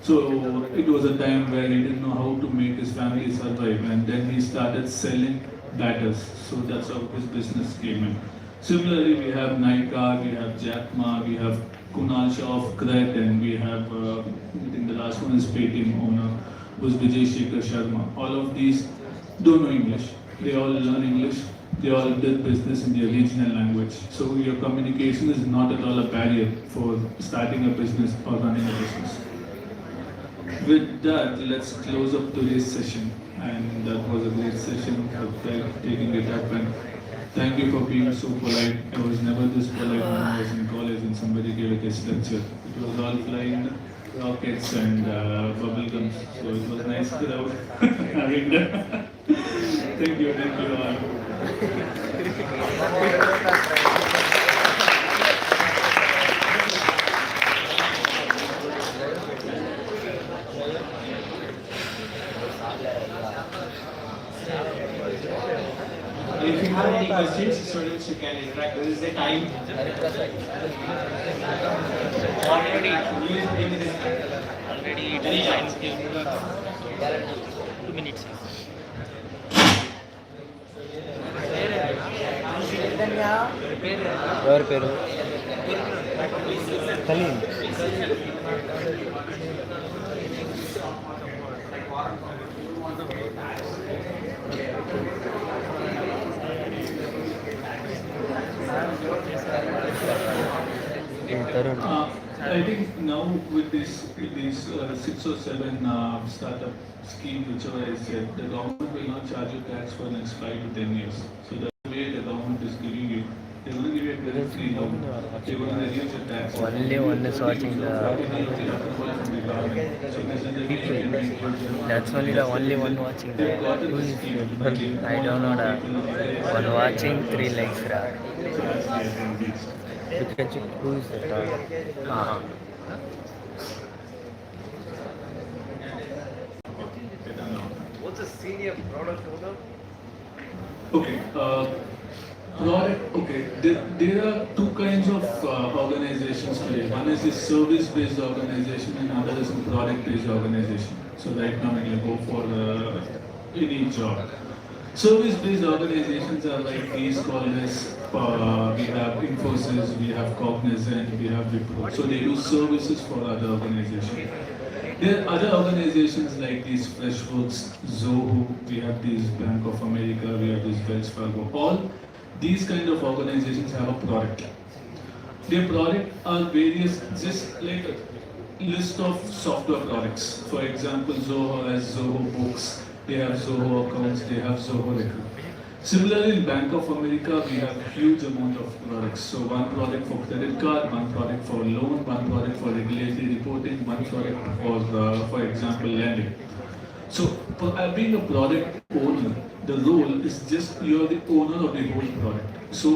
So it was a time where he didn't know how to make his family survive, and then he started selling batters. So that's how his business came in. Similarly, we have Nykaa, we have Jack Ma, we have Kunal Shah of Cred, and we have, I think the last one is Paytm owner, who's Vijay Shekhar Sharma. All of these don't know English. They all learn English. They all did business in their regional language. So your communication is not at all a barrier for starting a business or running a business. With that, let's close up today's session. And that was a great session for taking it up. And thank you for being so polite. I was never this polite when I was in college and somebody gave a guest lecture. It was all flying rockets and bubble gums. So it was nice crowd having that. Thank you all.
If you have any questions, students, you can interact. This is the time. Already, any chance?
2 minutes. ఎవరి పేరు Saleem Tarun
I think now with these 6 or 7 startup scheme, whichever I said, the government will not charge you tax for the next 5 to 10 years. So the way the government is giving you, they're going to give you a credit free loan. They're going to reduce your tax.
Only one is watching the that's only the only one watching the who is I don't know the one watching 3 likes ra. You can check who is that
What's a senior product owner?
Okay. Product. Okay. There are 2 kinds of organizations today. One is the service-based organization, and another is the product-based organization. So right now, when you go for any job, service-based organizations are like these called as we have Infosys, we have Cognizant, we have Wipro. So they do services for other organizations. There are other organizations like these Freshworks, Zoho, we have these Bank of America, we have these Wells Fargo. All these kind of organizations have a product. Their product are various, just like a list of software products. For example, Zoho has Zoho Books, they have Zoho Accounts, they have Zoho Record. Similarly, in Bank of America, we have huge amount of products. So one product for credit card, one product for loan, one product for regulatory reporting, one product for example, lending. So being a product owner, the role is just you're the owner of the whole product. So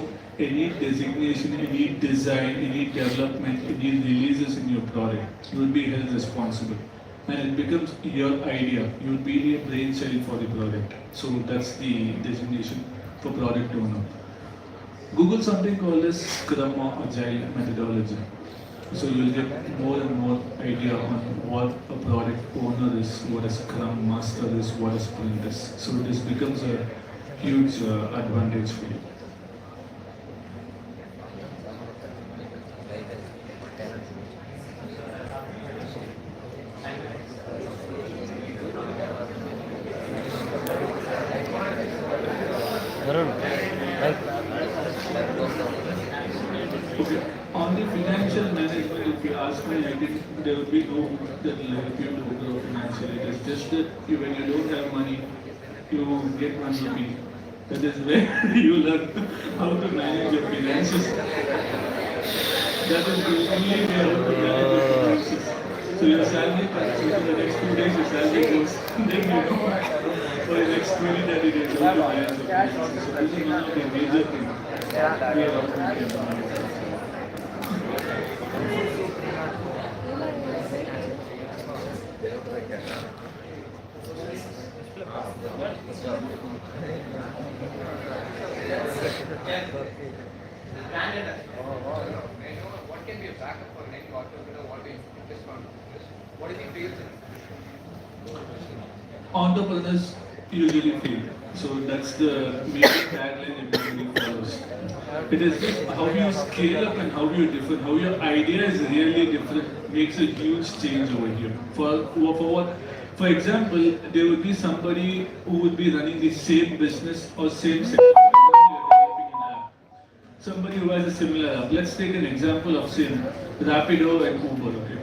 any designation, any design, any development, any releases in your product, you will be held responsible. And it becomes your idea. You will be the brainchild for the product. So that's the designation for product owner. Google something called as Scrum or Agile methodology. So you'll get more and more idea on what a product owner is, what a Scrum Master is, what a Sprint is. So this becomes a huge advantage for you.
Tarun
Okay. On the financial management, if you ask me, I think there will be no book that will help you to grow financially. It is just that when you don't have money, you get one rupee. That is where you learn how to manage your finances. That is the only way how to manage your finances. So your salary comes within the next 2 days, your salary goes, then you know, for the next 20-30 days, how to manage the business. So this is one of the major things we are operating on.
What can be a backup for an young entrepreneur wanting to invest on this? What is the fails in?
Entrepreneurs usually fail. So that's the major tagline everybody follows. It is just how you scale up and how you differ, how your idea is really different makes a huge change over here. For what? For example, there would be somebody who would be running the same business or same sector. For example, you're developing an app. Somebody who has a similar app. Let's take an example of same Rapido and Uber. Okay.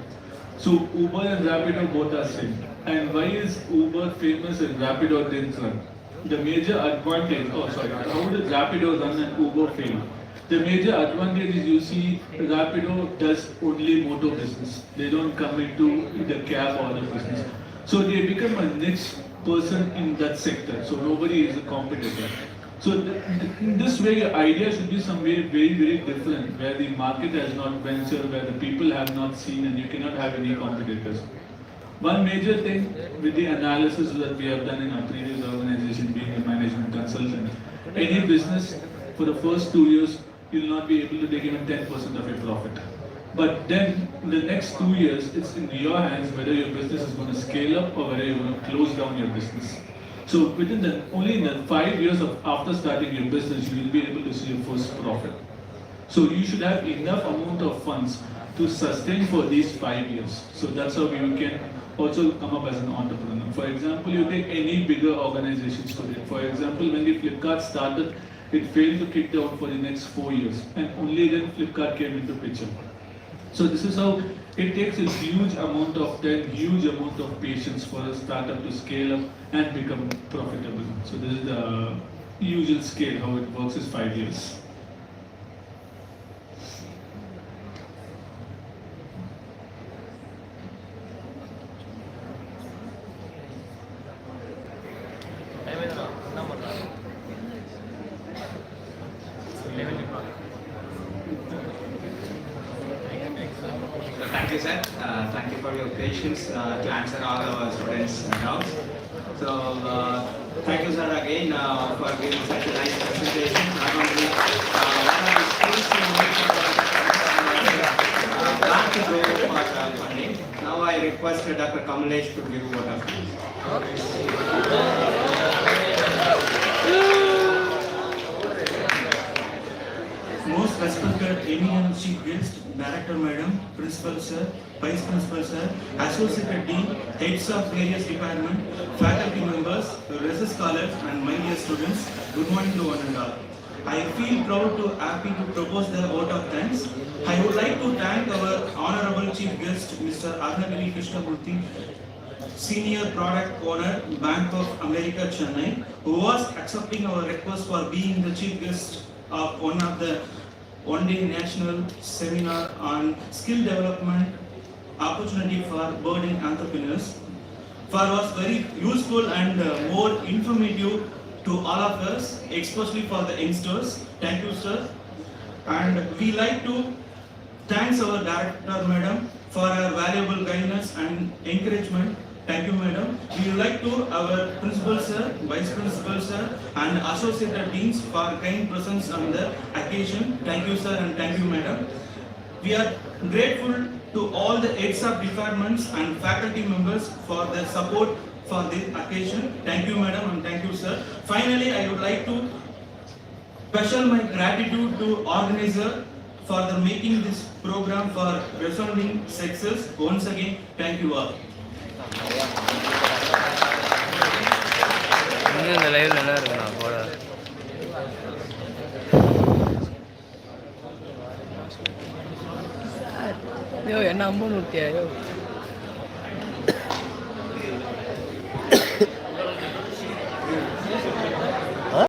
So Uber and Rapido both are same. And why is Uber famous and Rapido didn't run? The major advantage, how did Rapido run and Uber fail? The major advantage is you see Rapido does only motor business. They don't come into the cab or other business. So they become a niche person in that sector. So nobody is a competitor. So in this way, your idea should be some way very, very different, where the market has not ventured, where the people have not seen, and you cannot have any competitors. One major thing with the analysis that we have done in our previous organization, being a management consultant, any business for the first 2 years, you'll not be able to take even 10% of your profit. But then, in the next 2 years, it's in your hands whether your business is going to scale up or whether you're going to close down your business. So only in the 5 years after starting your business, you will be able to see your first profit. So you should have enough amount of funds to sustain for these 5 years. So that's how you can also come up as an entrepreneur. For example, you take any bigger organizations today. For example, when the Flipkart started, it failed to kick down for the next 4 years, and only then Flipkart came into picture. So this is how it takes a huge amount of time, huge amount of patience for a startup to scale up and become profitable. So this is the usual scale, how it works is 5 years.
Thank you, sir. Thank you for your patience to answer all our students' doubts. So, thank you, sir, again for giving such a nice presentation. Not only what are the skills you need plan to go for funding. Now, I request Dr. Kamlesh to give what of
Most respected eminent chief guest, director madam, principal sir, vice principal sir, associate dean, heads of various departments, faculty members, research scholars, and my dear students, good morning to one and all. I feel proud to happy to propose the vote of thanks. I would like to thank our honorable chief guest, Mr. Arnagiri Krishnamurthy, Senior Product Owner, Bank of America, Chennai, who was accepting our request for being the chief guest of one of the one-day national seminar on skill development opportunity for budding entrepreneurs. For was very useful and more informative to all of us, especially for the youngsters. Thank you, sir. And we like to thank our director, madam, for her valuable guidance and encouragement. Thank you, madam. We would like to our principal sir, vice principal sir, and associate deans for kind presence on the occasion. Thank you, sir, and thank you, madam. We are grateful to all the heads of departments and faculty members for their support for this occasion. Thank you, madam, and thank you, sir. Finally, I would like to special my gratitude to organizer for the making this program for resounding success. Once again, thank you all.
இந்த live நல்லா இருக்குண்ணா போட யோ என்ன 50 நூற்றியா யோ